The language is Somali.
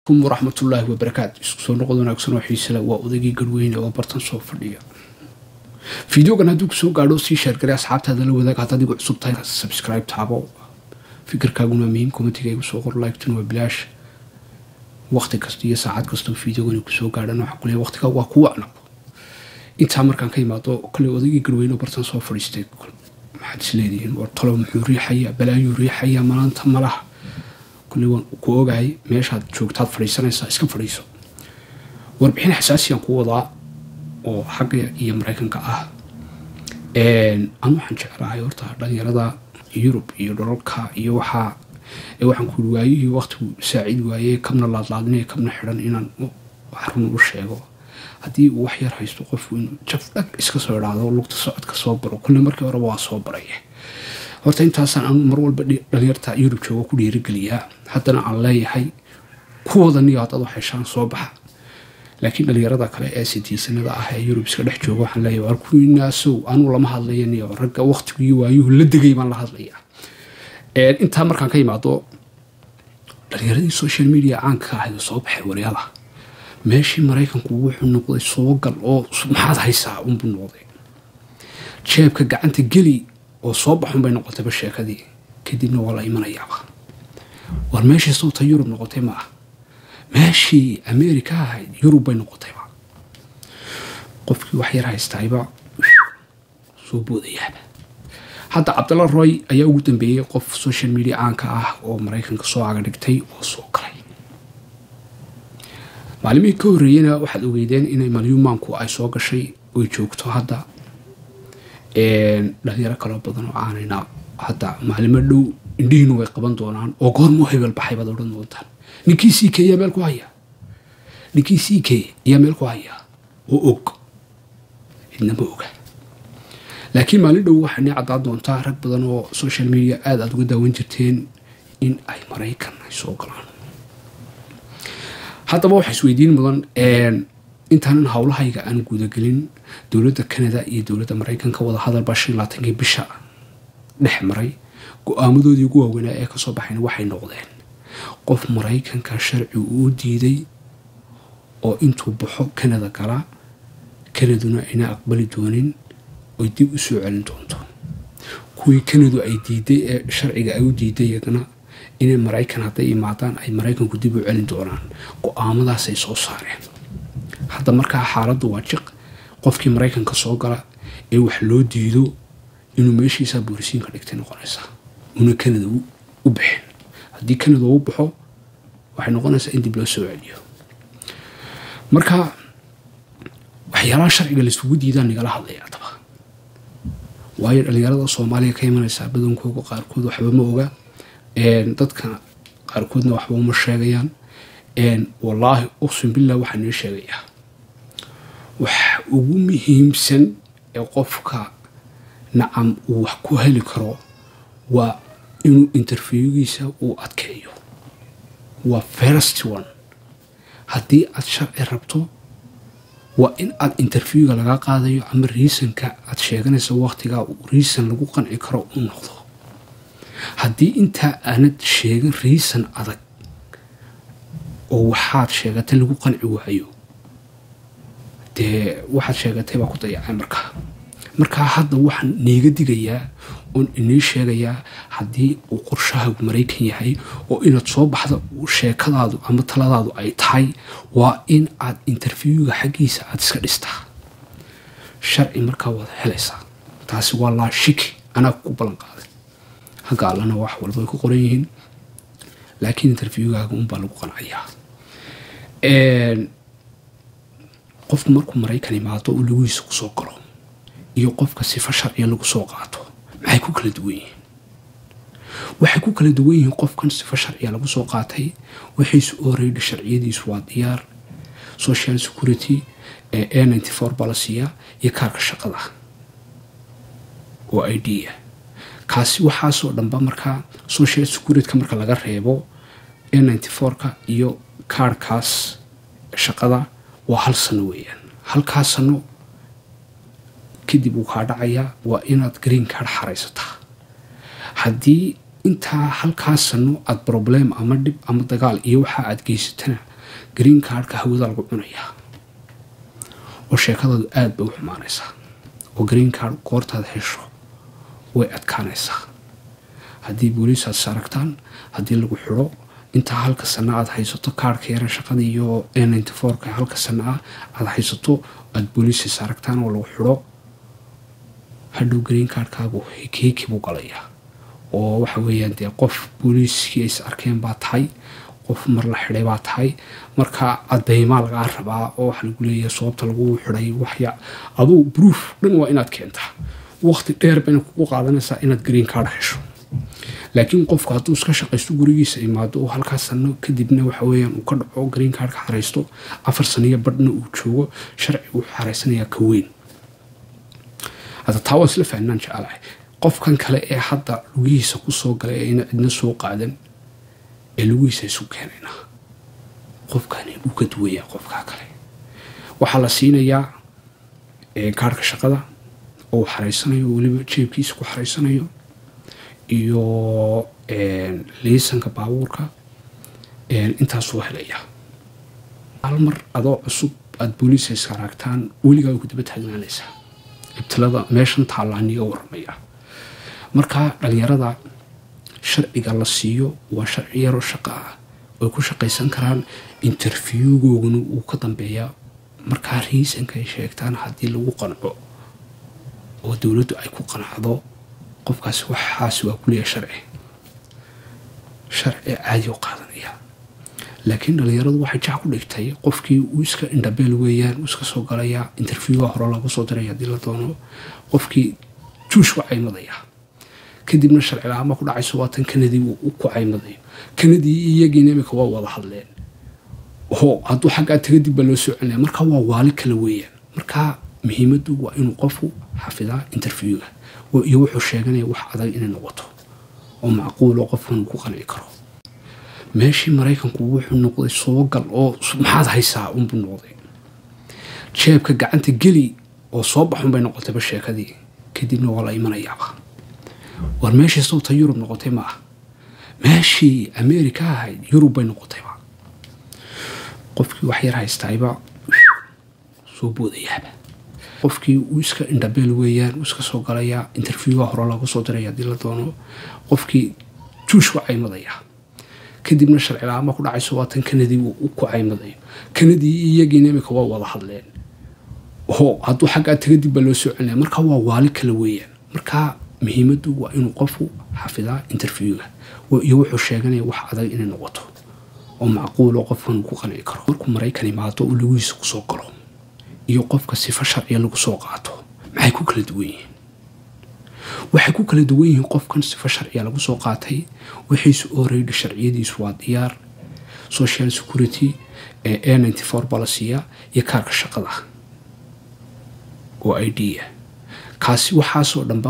ورحمة الله وبركاته سو نقدنا كسنو حيسلا وأودجي قروين وبرتن صوف فديا فيديو كان هدوك سو قالوا سي شير كري أصحاب هذا لو ذاك هذا يقول سبتاين سبسكرايب تابعوا فكر كاغونا مين كومنتي كاي سو لايك تنو بلاش وقت كستي ساعات كستو فيديو كان سو قالنا حقولي وقت كا وا كوعنا انت مركان كيمادو كل أودجي قروين وبرتن صوف فريستيك ما حد سليدين ورطلو محوري حيا بلا يوري حيا مالانتا ملاح كل كوجاي ماشي هاد شو كتاب فريسان إسكن فريسو وربحين حساسيا قوضاء أو حق يمريكان كأه أنا حنشعر عيورتها لأن يرضى يوروب يوروبكا يوحى كل واي وقت سعيد واي كمنا الله طلعنا كمنا حرن إن حرن وشيء هدي وحير هيستوقف وين شوف لك إسكسر هذا ولو تصعد كصبر وكل مركب ورا صبر horta intaasaan aan mar walba dhalinyarta Yurub joogo ku dhiirigeliyaa haddana aan leeyahay kuwada niyaad aad waxaan soo baxa laakiin dhalinyarada kale ee sidiisanada ah ee Yurub iska dhex joogo waxaan leeyahay war kuwinaaso aanu lama hadlaynayo ragga waqtigii waayuhu la degay baan la hadlayaa inta markaan ka yimaado dhalinyaradii social media aan ka ahayd soo baxay wariyada meeshii Mareykanku wuxuu noqday soo gal oo maxaad haysaa buu noqday jeebka gacanta geli oo soo baxun bay noqotay basheekadii kadibna wala imanayaaba war meeshii soo Yurub noqotay ma meeshii America ahayd Yurub bay noqotay ba qofkii wax yar haystayba soo boodayaba hadda Abdullah Roy ayaa ugu dambeeyay qof social media aan ka ah oo Mareykanka soo aga dhigtay oo soo galay maalimii ka horreeyna waxaad ogeydeen inay malyuumaanku ay soo gashay oo joogto hadda dhalinyaro kala badan oo aanayna hadda maalimo dhow indhihiinu way qaban doonaan oo goormo hebel baxay baad oran doontaan ninkii CK yaa meel ku haya ninkii CK yaa meel ku haya oo og inaba oga laakiin maalin dhow waxaan cadaan doontaa rag badan oo social media aad uga daawan jirteen in ay Mareykan ay soo galaan haddaba waxa isweydiin mudan intaan hawlahayga aan guud galin dawladda Canada iyo dawladda Mareykanka wada hadal bashir 20 bisha dhex maray go'aamadoodii ugu waaweyn ee ka soo baxayna waxay noqdeen qof Mareykanka sharci uu diiday oo intuu baxo Canada gala Canaduna ina aqbali doonin oo dib u soo celin doonto kuwii Canada ay diiday ee sharciga ay u diidayna in Mareykan hadday imaadaan ay Mareykanku dib u celin doonaan go'aamadaas ay soo saareen hadda markaa xaaladdu waa jiq qofkii Mareykanka soo gala ee wax loo diido inuu meeshiisa boorisiin ka dhigtay noqonaysa una Canada u bixin haddii Canada uu baxo waxay noqonaysaa in dib loo soo celiyo marka waxyaalaha sharciga la isugu diidaan nagala hadlaya taba waayo dhalinyarada Soomaaliya ka imanaysa badankooda qaarkood waxba ma oga dadka qaarkoodna waxba uma sheegayaan والله أقسم بالله وحنا شيء ومهم سن يقفك نعم وحكوها لكرو وإنه انترفيوجيسا وأتكيو وفيرست وان هدي أتشر الربطو وإن الانترفيو لقا قاضي عمر ريسن كأتشيغن سوقتك وريسن لقوقن إكرو النقضو هدي انت أنا تشيغن ريسن أدك oo waxaad sheegatay lagu qanci waayo waxaad sheegatay baa ku dayacay marka hadda waxaan neega digayaa oo inii sheegayaa haddii uu qorshaha Mareykan yahay oo inaad soo baxdo sheekadaadu ama taladaadu ay tahay waa in aad interviewga xaqiisa aad iska dhistaa sharci markaa wada helaysaa taasi waa la shiki ana ku balan qaaday hagaalana wax walba ku qoran yihiin laakiin interviewgaaga baa lagu qanacayaa qofku markuu Mareykan imaado oo lugiisa ku soo galo iyo qofka sifa sharci lagu soo qaato maxay ku kala duwan yihiin waxay ku kala duwan yihiin qofkan sifa sharci lagu soo qaatay wixiisu already sharciyadiisu waa diyaar social security A94 balasiya iyo kaarka shaqada oo ID kaasi waxa soo dhanba marka social security marka laga reebo A94 ka iyo kaarkaas shaqada waa hal sano weeyaan halkaas sano kadib uu ka dhacaya waa inaad green card xareysataa haddii inta halkaas sano aad problem ama dib ama dagaal iyo waxa aad geysatana green cardka hawada lagu cunayaa oo sheekadadu aad bay u xumaanaysaa oo green card goortaad hesho way adkaanaysaa haddii booliisaad saaragtaan haddii lagu xidho intaa halka sana aad haysato kaarhka yara shaqada iyo N94 halka sana aad haysato aad booliisa saaragtaan oo lagu xidho hadhow green cardkaagu heeki buu galayaa oo waxa weeyaan dee qof booliiskii is arkeen baa tahay qof mar la xidhay baa tahay marka cadaymaa lagaa rabaa oo waxa lagu leeyahay sababta lagu xidhay waxya aduu proof dhan waa inaad keentaa waqti dheer bayna kugu qaadanaysaa inaad green card hesho laakiin qofku hadduu iska shaqaysto gurigiisa imaado oo halkaas sano kadibna waxa weeyaan uu ka dhaco green cardka xaraysto 4 sano badhna uu joogo sharci uu xaraysanayaa ka weyn hada taa waa isla fahnaan jecelahay qofkan kale ee hadda lugihiisa ku soo galay ee cidna soo qaadan ee lugihiisa isu keenayna qofkani uu ka duwaya qofka kale waxaa la siinayaa kaarka shaqada oo xaraysanayo waliba jeebkiisa ku xaraysanayo iyo liisanka baabuurka intaas soo helaya hal mar adoo cusub aad booliiska iska aragtaan weligaa ku daba taagnaanaysaa ibtilada meeshan taalaaniga warmaya marka dhalinyarada sharciga la siiyo waa sharci yaro shaqo ah oo ku shaqaysan karaan interviewgooguna uu ka dambeeyaa markaa reasonka ay sheegtaan haddii lagu qanco oo dowladdu ay ku qanacdo qofkaasi waxaas waa kuliya sharci caadi u qaadanaya laakiin dhalinyaradu waxay jac ku dhigtay qofkii uu iska indhabeel weeyaan uu iska soo galaya interviewga hore lagu soo diray haddii la doono qofkii juush waa caymadaya kadibna sharci la'aan ku dhacayso waatan Kanadi uu ku caymadayo Kanadi iyagiina imika waa wada hadleen oo hadduu xagga taga dib loo soo celinaya marka waa waali kala weeyaan marka muhiimadu waa inuu qofku xafidaa interviewga iyo wuxuu sheeganaya wax adag inay noqoto oo macquul oo qofkan ku qanci karo meeshii Mareykanku wuxuu noqday soo gal oo maxaad haysaa buu noqday jeebka gacanta geli oo soo baxun bay noqotay sheekadii kadibna waa la imanayaa war meeshii sawta Yurub noqotay ma meeshii Amerika ahayd Yurub bay noqotay qofkii wax yar haystayba soo boodayaba qofkii uu iska indhabeel weeyaan uu iska soo galaya interviewga hore lagu soo diray haddii la doono qofkii juush waa caymadaya kadibna sharci la'aan ku dhacayso waatan Kanadi uu ku caymadayo Kanadi iyagiina imika waa wada hadleen oo hadduu xagga taga dib loo soo celinaya marka waa waali kala weeyaan marka muhiimadu waa inuu qofku xafidaa interviewga iyo wuxuu sheeganaya wax adag inay noqoto oo macquul oo qofkan ku qanci karo markuu Mareykan imaado oo lugihiisa ku soo galo iyo qofka sifa sharci lagu soo qaato maxay ku kala duwan yihiin waxay ku kala duwan yihiin qofkan sifa sharci lagu soo qaatay wixiisu already sharciyadiisu waa diyaar social security N94 balasiya iyo kaarka shaqada oo ID kaasi waxaas oo dhanba